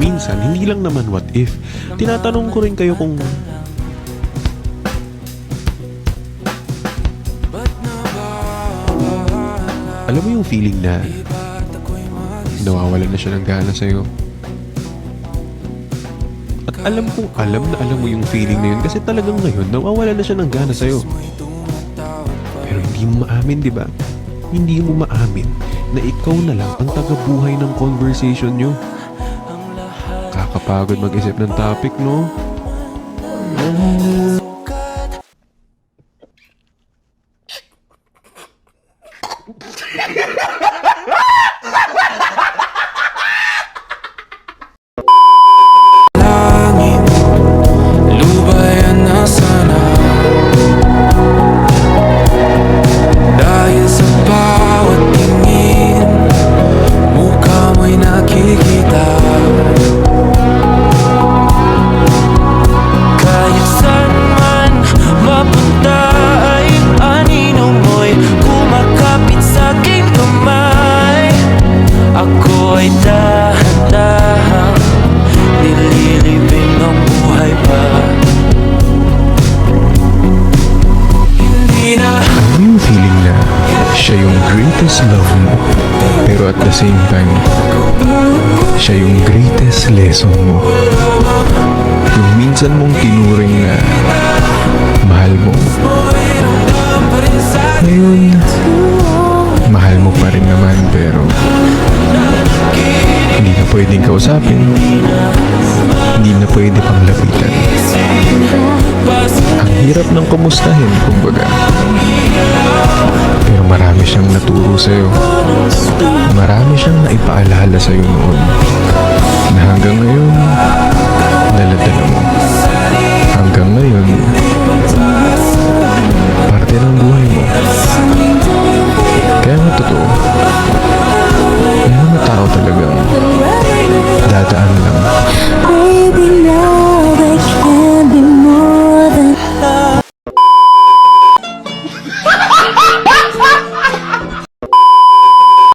Minsan, hindi lang naman what if. Tinatanong ko rin kayo kung alam mo yung feeling na nawawalan na siya ng gana sa'yo. At alam na alam mo yung feeling na yun kasi talagang ngayon nawawalan na siya ng gana sa'yo. Pero hindi mo maamin, di ba? Hindi mo maamin na ikaw na lang ang tagabuhay ng conversation nyo. Kakapagod mag-isip ng topic, no? Siya yung greatest love mo, pero at the same time, siya yung greatest lesson mo. Yung minsan mong tinuring na mahal mo, ngayon, mahal mo pa rin naman, pero hindi na pwedeng kausapin, hindi na pwede pang lapitan. Ang hirap ng kumustahin, kumbaga. Pero marami siyang naturo sa'yo. Marami siyang naipaalala sa'yo noon na hanggang ngayon, daladala mo. Hanggang ngayon,